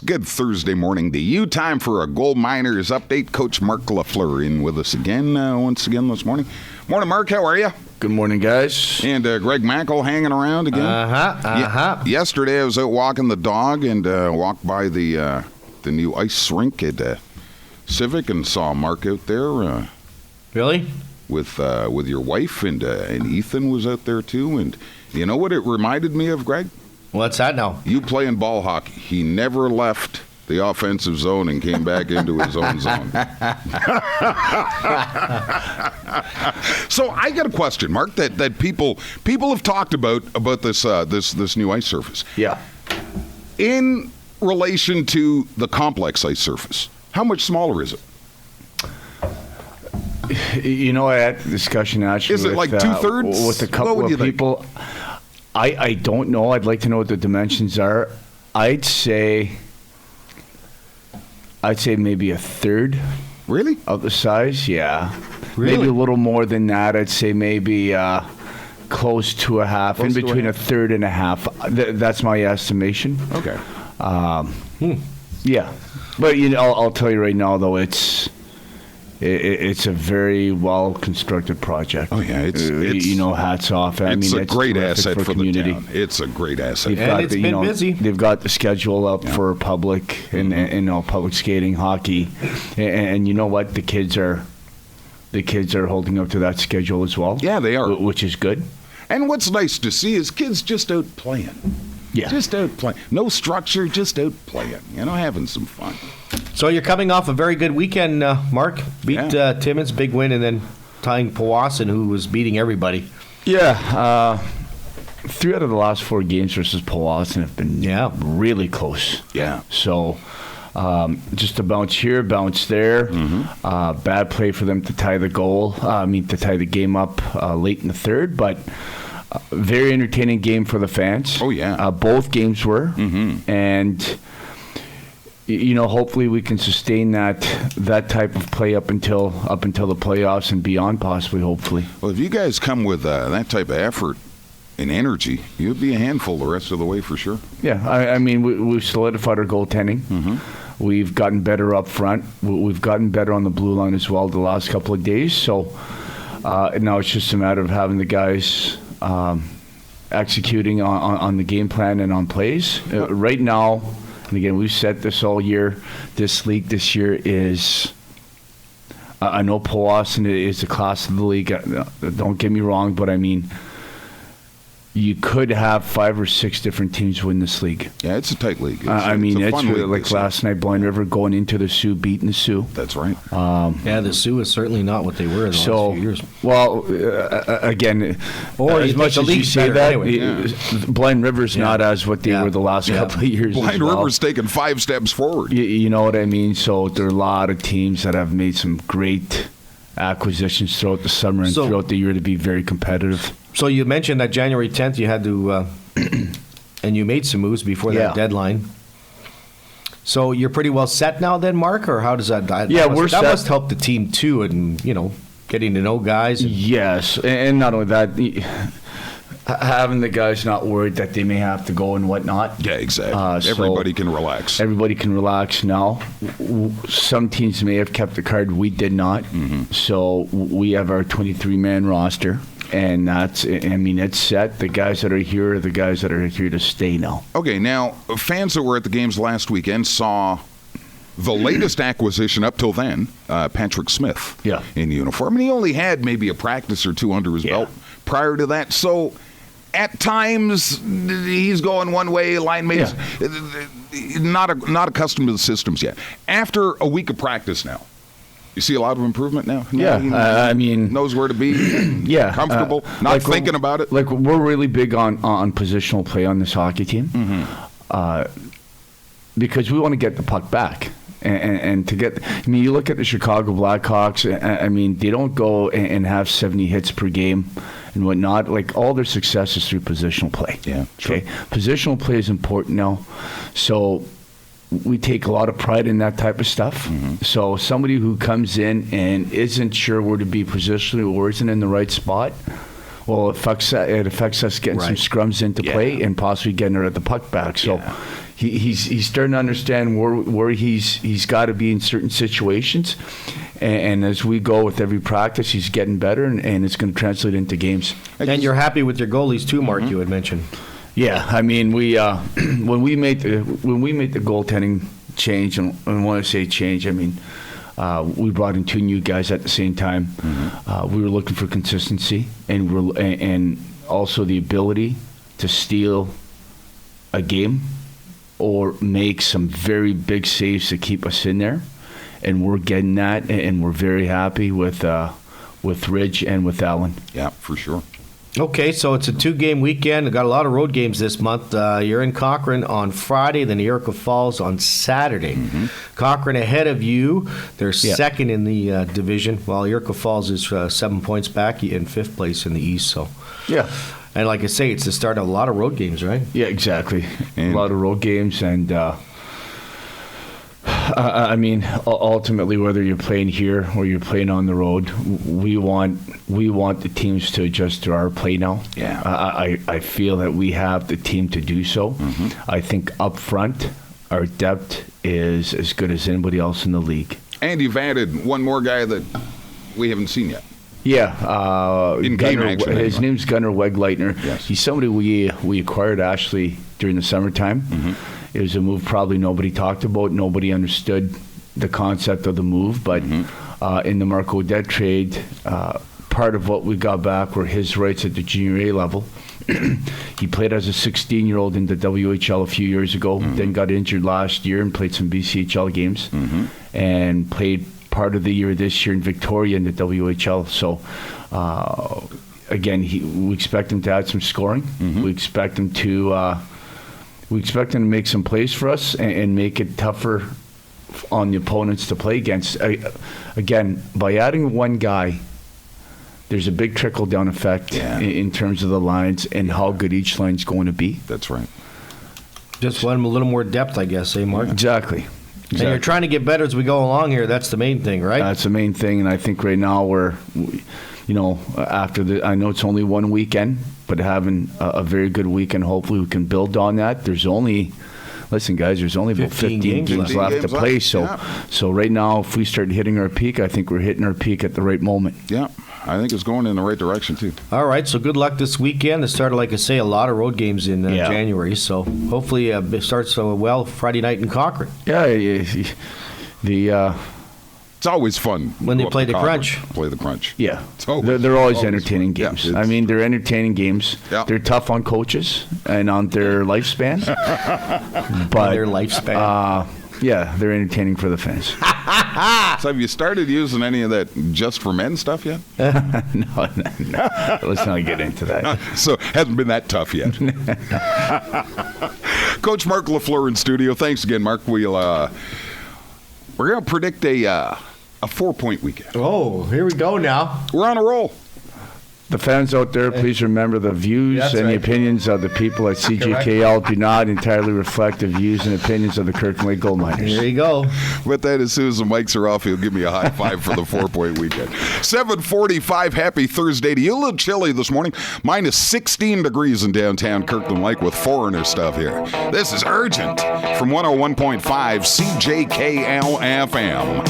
Good Thursday morning to you. Time for a Gold Miners update. Coach Marc Lafleur in with us again, once again this morning. Morning, Mark. How are you? Good morning, guys. And Greg Mackel hanging around again. Yesterday I was out walking the dog and walked by the new ice rink at Civic and saw Mark out there. Really? With your wife and Ethan was out there too. And you know what it reminded me of, Greg? What's that now? You playing ball hockey. He never left the offensive zone and came back into his own zone. So I got a question, Mark, that people have talked about this new ice surface. Yeah. In relation to the complex ice surface, how much smaller is it? You know, I had a discussion actually. Is it like two-thirds? With a couple of people. I don't know. I'd like to know what the dimensions are. I'd say maybe a third. Really? Of the size, yeah. Really? Maybe a little more than that. I'd say maybe close to a half, in between a third and a half. That's my estimation. Okay. Yeah. But I'll tell you right now, though, it's a very well constructed project. Oh yeah, it's hats off. It's a great asset for the community. town. It's a great asset. It's been busy. They've got the schedule up for public and public skating, hockey, and you know what? The kids are holding up to that schedule as well. Yeah, they are, which is good. And what's nice to see is kids just out playing. Yeah, just out playing. No structure, just out playing. Having some fun. So you're coming off a very good weekend, Mark. Beat Timmins, big win, and then tying Powassan, who was beating everybody. Yeah, 3 out of the last 4 games versus Powassan have been really close. Yeah. So just a bounce here, bounce there. Bad play for them to tie the to tie the game up late in the third, but very entertaining game for the fans. Oh, yeah. Both games were. And hopefully we can sustain that type of play up until the playoffs and beyond, possibly, hopefully. Well, if you guys come with that type of effort and energy, you'd be a handful the rest of the way for sure. Yeah, I mean, we've solidified our goaltending. We've gotten better up front. We've gotten better on the blue line as well the last couple of days. So now it's just a matter of having the guys executing on the game plan and on plays. Right now, and again, we've said this all year, this league this year is, I know Powassan is the class of the league, don't get me wrong, but I mean, you could have 5 or 6 different teams win this league. Yeah, it's a tight league. It's really, like last night, Blind River going into the Sioux, beating the Sioux. That's right. The Sioux is certainly not what they were in the last few years. Well, again, as much as you say that, Blind River's not as what they were the last couple of years. Blind River's taken 5 steps forward. You know what I mean? So there are a lot of teams that have made some great acquisitions throughout the summer and throughout the year to be very competitive. So you mentioned that January 10th you had to, and you made some moves before that deadline. So you're pretty well set now then, Mark, or how does that? We're set. That must help the team too, and getting to know guys. Yes, and not only that, having the guys not worried that they may have to go and whatnot. Yeah, exactly. Everybody can relax. Everybody can relax now. Some teams may have kept the card. We did not. So we have our 23-man roster. And it's set. The guys that are here are the guys that are here to stay now. Okay, now, fans that were at the games last weekend saw the latest acquisition up till then, Patrick Smith, in uniform. And he only had maybe a practice or 2 under his belt prior to that. So at times, he's going one way, line mates, not accustomed to the systems yet. After a week of practice now, you see a lot of improvement now? He knows where to be. Comfortable, not thinking about it. Like, we're really big on positional play on this hockey team because we want to get the puck back. And to get, you look at the Chicago Blackhawks, they don't go and have 70 hits per game and whatnot. Like, all their success is through positional play. Yeah, sure. Okay? Positional play is important now. So we take a lot of pride in that type of stuff. So somebody who comes in and isn't sure where to be positionally or isn't in the right spot, well, it affects us getting some scrums into play and possibly getting her at the puck back. So he's starting to understand where he's got to be in certain situations. And as we go with every practice, he's getting better, and it's going to translate into games. And you're happy with your goalies too, Mark, you had mentioned. Yeah, I mean, we when we made the goaltending change, and when I say change, I mean we brought in 2 new guys at the same time. We were looking for consistency, and also the ability to steal a game or make some very big saves to keep us in there. And we're getting that, and we're very happy with Ridge and with Allen. Yeah, for sure. Okay, so it's a 2-game weekend. We've got a lot of road games this month. You're in Cochrane on Friday, then Iroquois Falls on Saturday. Cochrane ahead of you. They're second in the division, while Iroquois Falls is 7 points back in 5th place in the East. So, yeah. And like I say, it's the start of a lot of road games, right? Yeah, exactly. A lot of road games, and I mean, ultimately, whether you're playing here or you're playing on the road, we want the teams to adjust to our play now. Yeah. I feel that we have the team to do so. I think up front, our depth is as good as anybody else in the league. And you've added one more guy that we haven't seen yet. Yeah, in game action, his name's Gunnar Wegleitner. Yes. He's somebody we acquired actually during the summertime. It was a move probably nobody talked about, nobody understood the concept of the move, but in the Marc Odette trade, part of what we got back were his rights at the junior A level. He played as a 16-year-old in the WHL a few years ago, then got injured last year and played some BCHL games, and played part of the year this year in Victoria in the WHL. So, again, we expect him to add some scoring. We expect him to make some plays for us and make it tougher on the opponents to play against. Again, by adding one guy, there's a big trickle-down effect in terms of the lines and how good each line's going to be. That's right. Just want a little more depth, I guess, Mark? Exactly. And you're trying to get better as we go along here. That's the main thing, right? That's the main thing, and I think right now after I know it's only one weekend, but having a very good weekend, hopefully we can build on that. There's only about 15 games left to play. So right now, if we start hitting our peak, I think we're hitting our peak at the right moment. Yeah, I think it's going in the right direction too. All right, so good luck this weekend. It started, like I say, a lot of road games in January. So hopefully it starts well Friday night in Cochrane. Yeah, it's always fun when they play the Crunch. Play the Crunch. Yeah, they're always entertaining fun. games. I mean, they're entertaining games. Yeah. They're tough on coaches and on their lifespan. But their lifespan. Yeah, they're entertaining for the fans. So have you started using any of that Just for Men stuff yet? No. Let's not get into that. So hasn't been that tough yet. Coach Marc Lafleur in studio. Thanks again, Mark. We're going to predict a 4-point weekend. Oh, here we go now. We're on a roll. The fans out there, please remember the views the opinions of the people at CJKL do not entirely reflect the views and opinions of the Kirkland Lake Gold Miners. There you go. With that, as soon as the mics are off, he'll give me a high five for the 4-point weekend. 7:45, happy Thursday to you. A little chilly this morning. Minus 16 degrees in downtown Kirkland Lake with foreigner stuff here. This is Urgent from 101.5 CJKL FM.